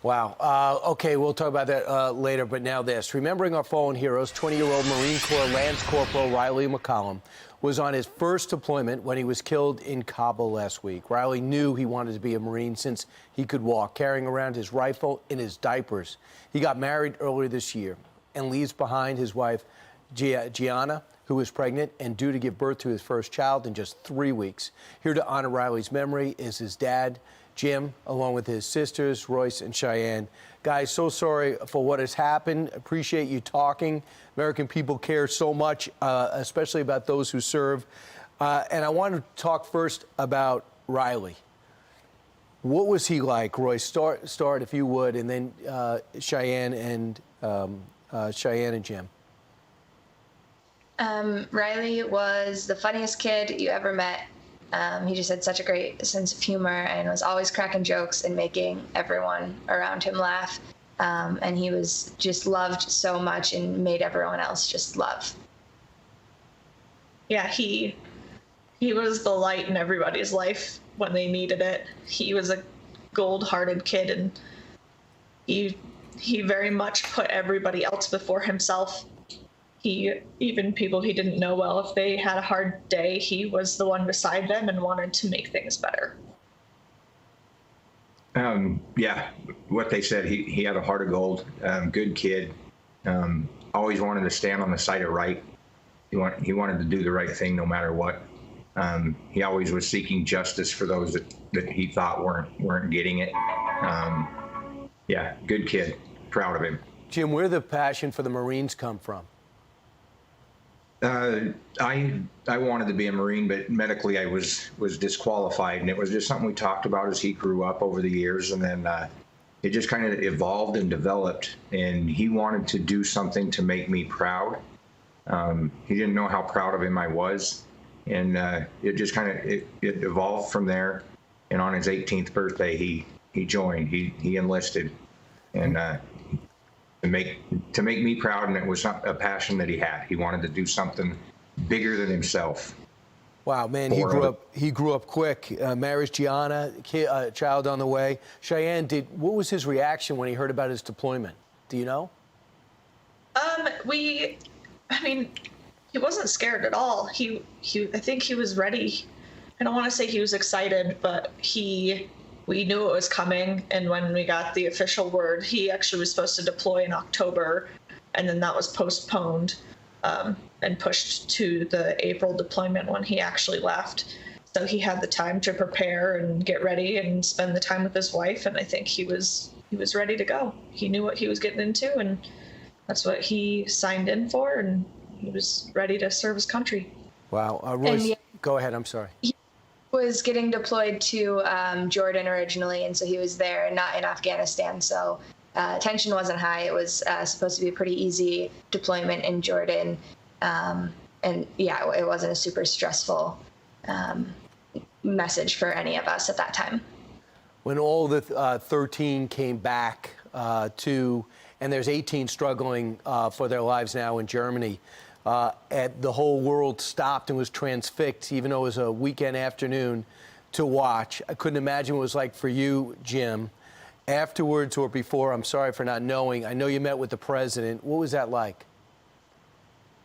Wow. Okay, we'll talk about that later, but now this. Remembering our fallen heroes, 20-year-old Marine Corps Lance Corporal Riley McCollum was on his first deployment when he was killed in Kabul last week. Riley knew he wanted to be a Marine since he could walk, carrying around his rifle in his diapers. He got married earlier this year and leaves behind his wife, Gianna, who is pregnant and due to give birth to his first child in just 3 weeks. Here to honor Riley's memory is his dad, Jim, along with his sisters, Royce and Cheyenne. Guys, so sorry for what has happened. Appreciate you talking. American people care so much, especially about those who serve. And I want to talk first about Riley. What was he like, Royce? Start if you would, and then Cheyenne and Jim. Riley was the funniest kid you ever met. He just had such a great sense of humor and was always cracking jokes and making everyone around him laugh. And he was just loved so much and made everyone else just love. Yeah, he was the light in everybody's life when they needed it. He was a gold-hearted kid, and he very much put everybody else before himself. Even people he didn't know well, if they had a hard day, he was the one beside them and wanted to make things better. Yeah, what they said, he had a heart of gold, good kid, always wanted to stand on the side of right. He wanted to do the right thing no matter what. He always was seeking justice for those that he thought weren't getting it. Yeah, good kid, proud of him. Jim, where did the passion for the Marines come from? I wanted to be a Marine, but medically I was disqualified, and it was just something we talked about as he grew up over the years, and then it just kind of evolved and developed, and he wanted to do something to make me proud. He didn't know how proud of him I was, and it just kind of it evolved from there. And on his 18th birthday, he joined, he enlisted, and to make me proud, and it was a passion that he had. He wanted to do something bigger than himself. Wow, man, he grew up quick. Marriage, Gianna, child on the way. Cheyenne, what was his reaction when he heard about his deployment? Do you know? I mean, he wasn't scared at all. I think he was ready. I don't want to say he was excited, but we knew it was coming, and when we got the official word, he actually was supposed to deploy in October, and then that was postponed and pushed to the April deployment when he actually left. So he had the time to prepare and get ready and spend the time with his wife, and I think he was ready to go. He knew what he was getting into, and that's what he signed in for, and he was ready to serve his country. Wow. Royce, go ahead. I'm sorry. Was getting deployed to Jordan originally, and so he was there and not in Afghanistan. So tension wasn't high. It was supposed to be a pretty easy deployment in Jordan. And yeah, it wasn't a super stressful message for any of us at that time. When all the 13 came back and there's 18 struggling for their lives now in Germany, the whole world stopped and was transfixed, even though it was a weekend afternoon to watch. I couldn't imagine what it was like for you, Jim. Afterwards or before, I'm sorry for not knowing. I know you met with the president. What was that like?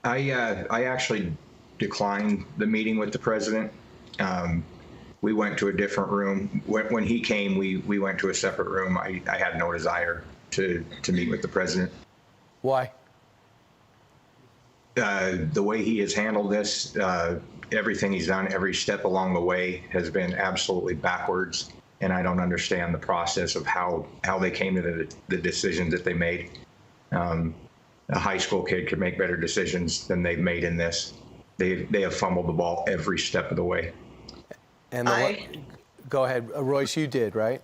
I actually declined the meeting with the president. We went to a different room. When he came, we went to a separate room. I had no desire to meet with the president. Why? The way he has handled this, everything he's done, every step along the way has been absolutely backwards, and I don't understand the process of how they came to the decisions that they made. A high school kid could make better decisions than they've made in this. They have fumbled the ball every step of the way. And go ahead, Royce, you did, right?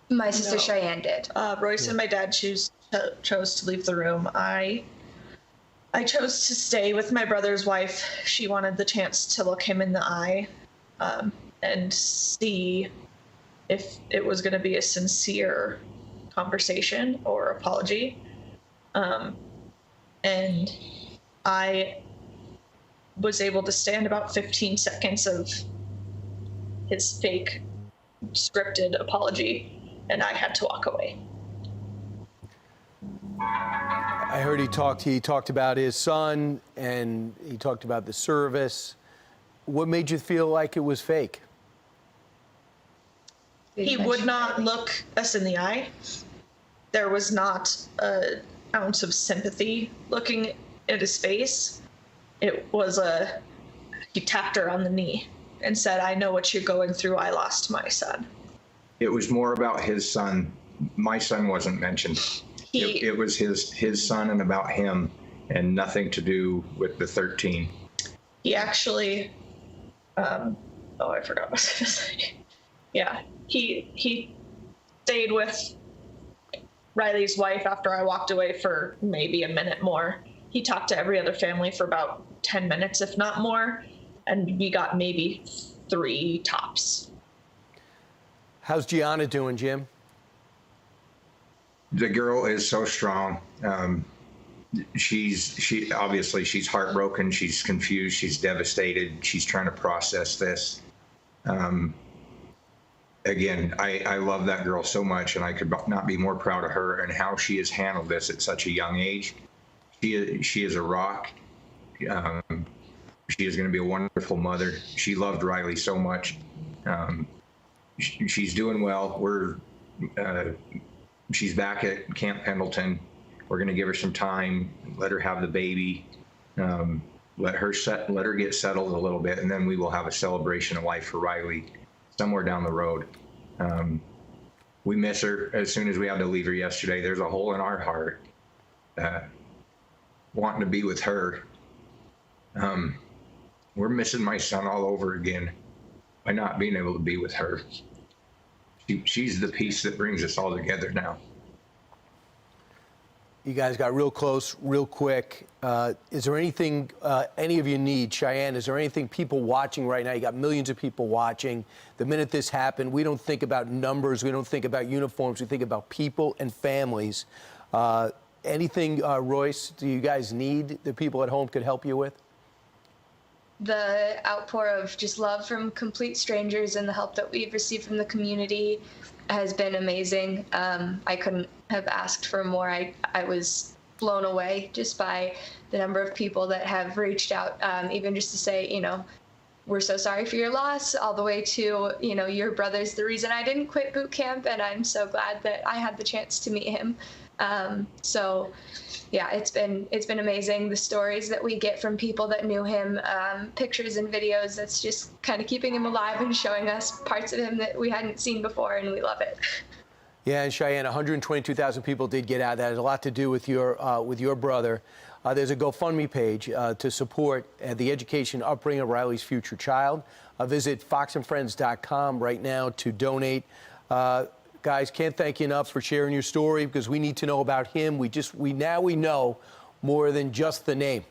My sister Cheyenne did. Royce and my dad chose to leave the room. I chose to stay with my brother's wife. She wanted the chance to look him in the eye and see if it was going to be a sincere conversation or apology. And I was able to stand about 15 seconds of his fake scripted apology and I had to walk away. I heard he talked about his son, and he talked about the service. What made you feel like it was fake? He would not look us in the eye. There was not an ounce of sympathy looking at his face. It was he tapped her on the knee and said, "I know what you're going through. I lost my son." It was more about his son. My son wasn't mentioned. It was his son and about him, and nothing to do with the 13. He actually, I forgot what I was going to say. Yeah, he stayed with Riley's wife after I walked away for maybe a minute more. He talked to every other family for about 10 minutes, if not more, and we got maybe 3 tops. How's Gianna doing, Jim? The girl is so strong. She obviously she's heartbroken. She's confused. She's devastated. She's trying to process this. Again, I love that girl so much, and I could not be more proud of her and how she has handled this at such a young age. She is a rock. She is going to be a wonderful mother. She loved Riley so much. She's doing well. She's back at Camp Pendleton. We're going to give her some time, let her have the baby, let her get settled a little bit, and then we will have a celebration of life for Riley somewhere down the road. We miss her as soon as we had to leave her yesterday. There's a hole in our heart, wanting to be with her. We're missing my son all over again by not being able to be with her. She's the piece that brings us all together now. You guys got real close, real quick. Is there anything any of you need? Cheyenne, is there anything people watching right now? You got millions of people watching. The minute this happened, we don't think about numbers. We don't think about uniforms. We think about people and families. Anything, Royce, do you guys need that people at home could help you with? The outpour of just love from complete strangers and the help that we've received from the community has been amazing. I couldn't have asked for more. I was blown away just by the number of people that have reached out, even just to say, we're so sorry for your loss, all the way to, your brother's the reason I didn't quit boot camp, and I'm so glad that I had the chance to meet him. So yeah, it's been amazing. The stories that we get from people that knew him, pictures and videos, that's just kind of keeping him alive and showing us parts of him that we hadn't seen before, and we love it. Yeah, and Cheyenne, 122,000 people did get out. That has a lot to do with your brother. There's a GoFundMe page to support the education upbringing of Riley's future child. Visit foxandfriends.com right now to donate. Guys, can't thank you enough for sharing your story, because we need to know about him. We know more than just the name.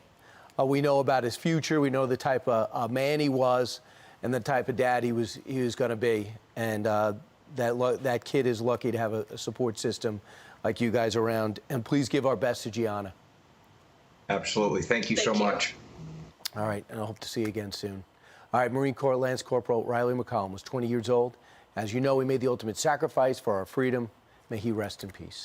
We know about his future. We know the type of man he was and the type of dad he was going to be. And that kid is lucky to have a support system like you guys around. And please give our best to Gianna. Absolutely. Thank you so much. All right, and I hope to see you again soon. All right, Marine Corps Lance Corporal Riley McCollum was 20 years old. As you know, he made the ultimate sacrifice for our freedom. May he rest in peace.